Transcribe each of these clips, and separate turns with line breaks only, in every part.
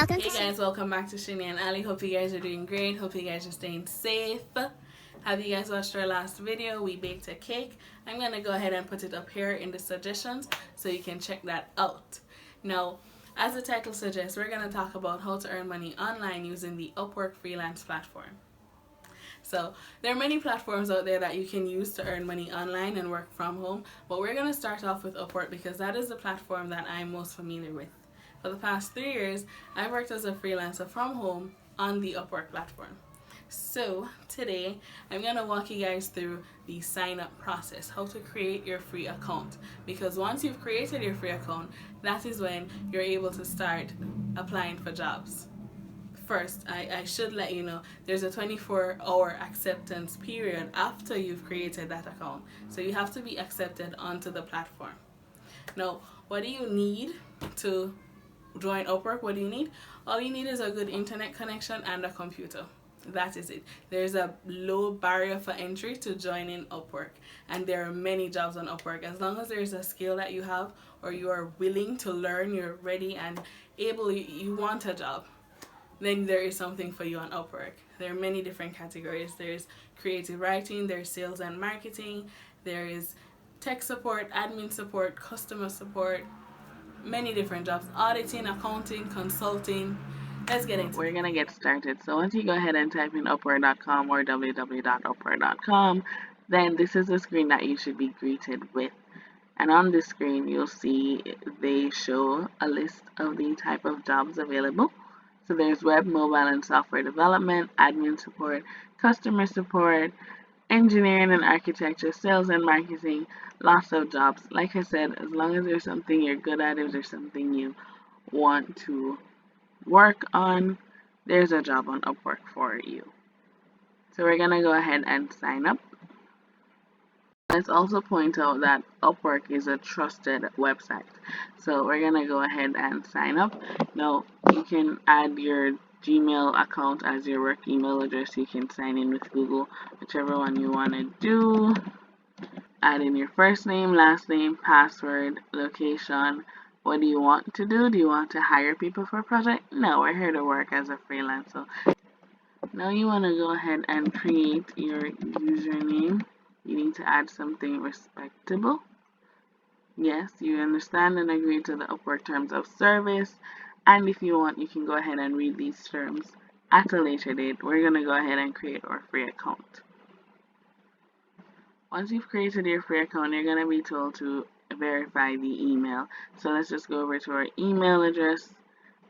Hey guys, welcome back to Shenny and Ali. Hope you guys are doing great. Hope you guys are staying safe. Have you guys watched our last video? We baked a cake. I'm going to go ahead and put it up here in the suggestions so you can check that out. Now, as the title suggests, we're going to talk about how to earn money online using the Upwork freelance platform. So there are many platforms out there that you can use to earn money online and work from home, but we're going to start off with Upwork because that is the platform that I'm most familiar with. For the past 3 years, I've worked as a freelancer from home on the Upwork platform. So today, I'm going to walk you guys through the sign up process, how to create your free account. Because once you've created your free account, that is when you're able to start applying for jobs. First, I should let you know there's a 24-hour acceptance period after you've created that account. So you have to be accepted onto the platform. Now, what do you need to join Upwork? What do you need? All you need is a good internet connection and a computer. That is it. There's a low barrier for entry to joining Upwork, and there are many jobs on Upwork. As long as there's a skill that you have, or you are willing to learn, you're ready and able, you want a job, then there is something for you on Upwork. There are many different categories. There's creative writing, there's sales and marketing, there is tech support, admin support, customer support, many different jobs, auditing, accounting, consulting. Let's get into it. We're gonna get started. So once you go ahead and type in upwork.com or www.upwork.com, then this is the screen that you should be greeted with. And on this screen, you'll see they show a list of the type of jobs available. So there's web, mobile, and software development, admin support, customer support, engineering and architecture, sales and marketing, lots of jobs. Like I said, as long as there's something you're good at, if there's something you want to work on, there's a job on Upwork for you. So we're going to go ahead and sign up. Let's also point out that Upwork is a trusted website. So we're going to go ahead and sign up. Now, you can add your Gmail account as your work email address. You can sign in with Google, whichever one you want to do. Add in your first name, last name, password, location. What do you want to do? Do you want to hire people for a project? No, we're here to work as a freelancer. Now you want to go ahead and create your username. You need to add something respectable. Yes, you understand and agree to the Upwork terms of service. And if you want, you can go ahead and read these terms at a later date. We're going to go ahead and create our free account. Once you've created your free account, you're going to be told to verify the email. So let's just go over to our email address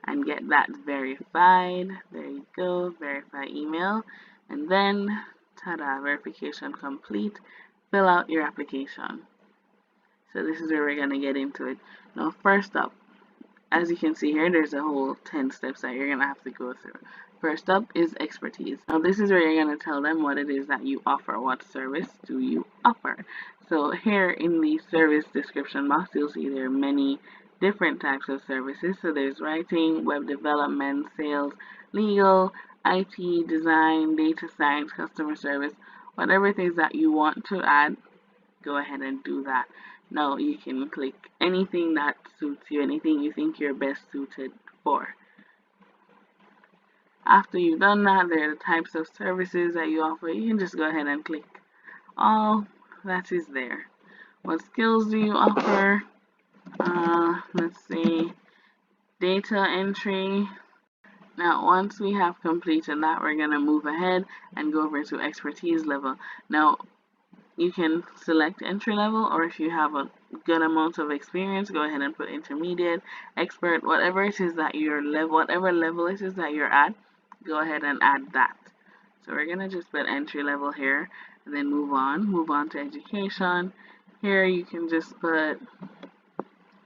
and get that verified. There you go, verify email. And then, ta-da, verification complete. Fill out your application. So this is where we're going to get into it. Now, first up, as you can see here, there's a whole 10 steps that you're going to have to go through. First up is expertise. Now, this is where you're going to tell them what it is that you offer. What service do you offer? So here in the service description box, you'll see there are many different types of services. So there's writing, web development, sales, legal, IT, design, data science, customer service. Whatever it is that you want to add, go ahead and do that. Now you can click anything that suits you, anything you think you're best suited for. After you've done that, there are the types of services that you offer. You can just go ahead and click all that is there. What skills do you offer? Let's see, data entry. Now, once we have completed that, we're going to move ahead and go over to expertise level. Now, you can select entry level, or if you have a good amount of experience, go ahead and put intermediate, expert, whatever it is that your level, whatever level it is that you're at, go ahead and add that. So we're gonna just put entry level here, and then move on to education. Here you can just put,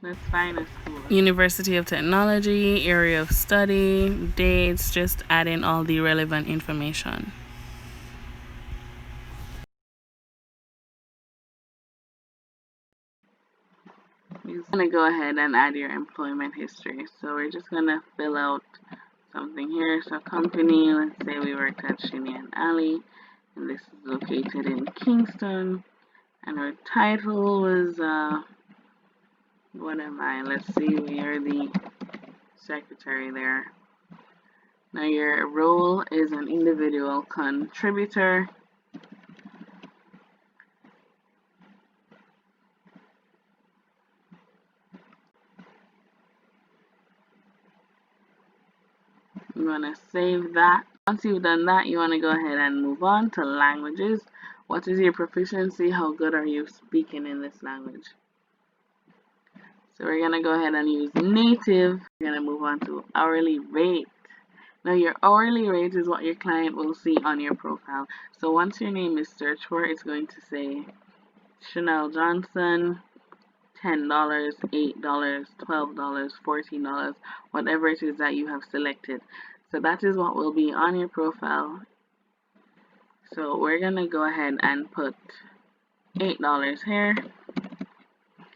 let's find a school. University of Technology, area of study, dates, just add in all the relevant information. You're going to go ahead and add your employment history. So we're just going to fill out something here. So company, let's say we worked at Shenny and Ali, and this is located in Kingston. And our title was, what am I? Let's see, we are the secretary there. Now your role is an individual contributor. You want to save that. Once you've done that, you want to go ahead and move on to languages. What is your proficiency? How good are you speaking in this language? So we're going to go ahead and use native. We're going to move on to hourly rate. Now your hourly rate is what your client will see on your profile. So once your name is searched for, it's going to say Chanel Johnson, $10, $8, $12, $14, whatever it is that you have selected. So that is what will be on your profile. So we're going to go ahead and put $8 here.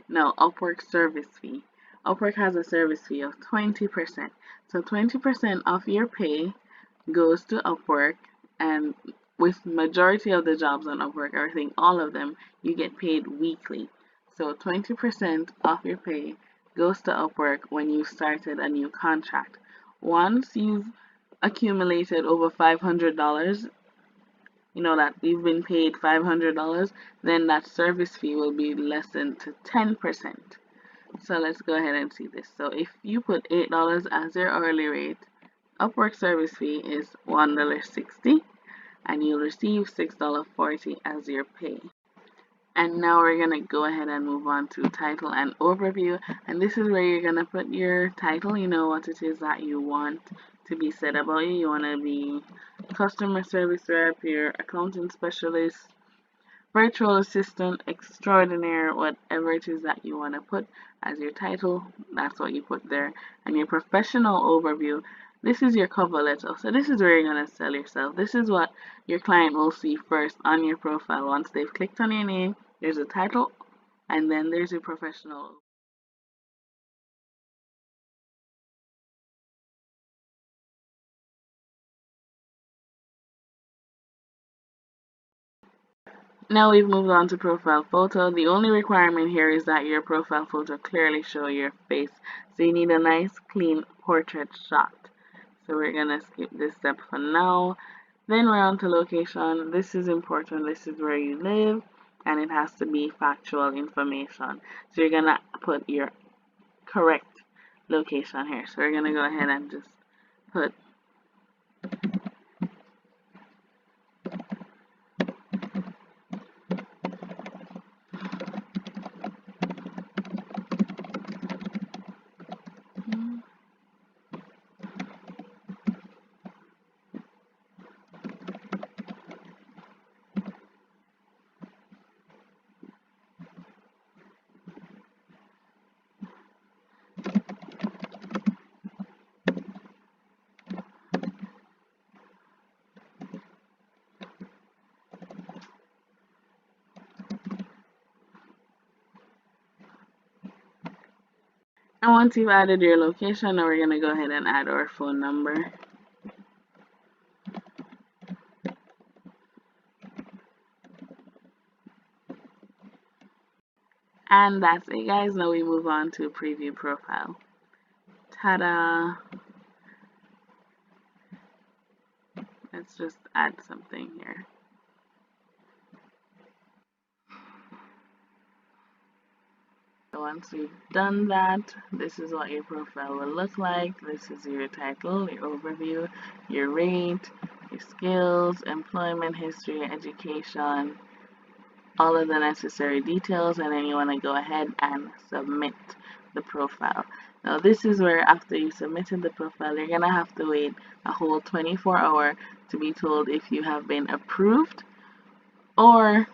Now Upwork service fee. Upwork has a service fee of 20%. So 20% of your pay goes to Upwork, and with majority of the jobs on Upwork, I think all of them, you get paid weekly. So 20% of your pay goes to Upwork when you started a new contract. Once you've accumulated over $500, you know that you've been paid $500, then that service fee will be lessened to 10%. So let's go ahead and see this. So if you put $8 as your hourly rate, Upwork service fee is $1.60, and you'll receive $6.40 as your pay. And now we're going to go ahead and move on to title and overview. And this is where you're going to put your title, you know what it is that you want to be said about you. You want to be customer service rep, your accounting specialist, virtual assistant, extraordinaire, whatever it is that you want to put as your title, that's what you put there. And your professional overview, this is your cover letter. So this is where you're going to sell yourself. This is what your client will see first on your profile. Once they've clicked on your name, there's a title, and then there's your professional. Now we've moved on to profile photo. The only requirement here is that your profile photo clearly show your face. So you need a nice clean portrait shot. So we're gonna skip this step for now. Then we're on to location. This is important. This is where you live, and it has to be factual information. So you're gonna put your correct location here. So we're gonna go ahead and just put and once you've added your location, now we're gonna go ahead and add our phone number. And that's it, guys. Now we move on to preview profile. Ta-da! Let's just add something here. So once you've done that, this is what your profile will look like. This is your title, your overview, your rate, your skills, employment history, education, all of the necessary details, and then you want to go ahead and submit the profile. Now this is where after you submitted the profile, you're gonna have to wait a whole 24 hours to be told if you have been approved or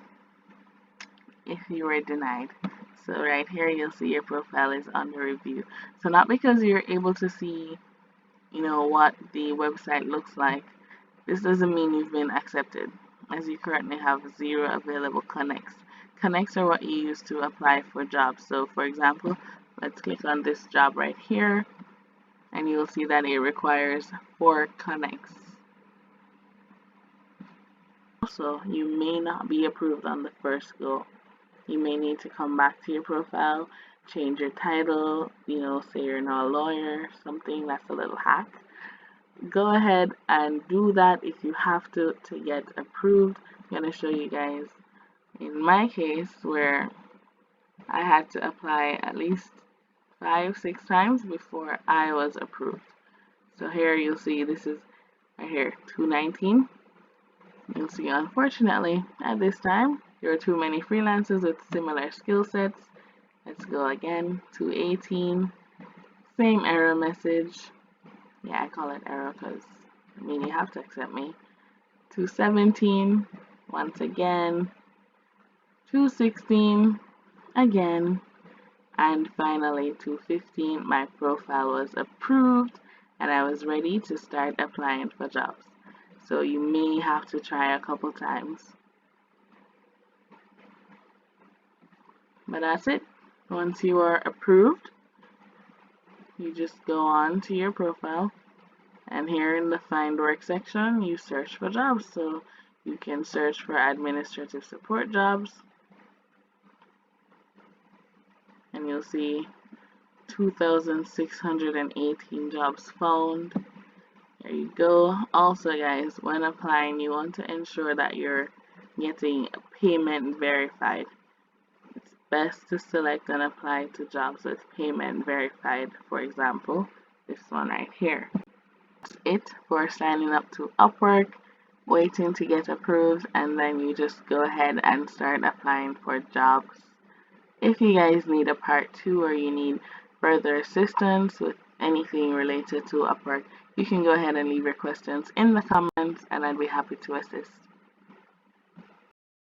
if you were denied. So right here you'll see your profile is under review. So not because you're able to see, you know, what the website looks like, this doesn't mean you've been accepted, as you currently have 0 available connects. Connects are what you use to apply for jobs. So for example, let's click on this job right here, and you'll see that it requires 4 connects. Also, you may not be approved on the first go. You may need to come back to your profile, change your title, you know, say you're now a lawyer, something. That's a little hack. go ahead and do that if you have to get approved. I'm going to show you guys in my case where I had to apply at least 5-6 times before I was approved. So here you'll see this is right here 219. You'll see unfortunately at this time there are too many freelancers with similar skill sets. Let's go again. 218. Same error message. Yeah, I call it error because I mean you have to accept me. 217. Once again. 216. Again. And finally 215. My profile was approved and I was ready to start applying for jobs. So you may have to try a couple times. But that's it. Once you are approved, you just go on to your profile, and here in the find work section you search for jobs. So you can search for administrative support jobs and you'll see 2,618 jobs found. There you go. Also guys, when applying you want to ensure that you're getting payment verified. It's best to select and apply to jobs with payment verified. For example, this one right here. That's it for signing up to Upwork, waiting to get approved, and then you just go ahead and start applying for jobs. If you guys need a part 2 or you need further assistance with anything related to Upwork, you can go ahead and leave your questions in the comments and I'd be happy to assist.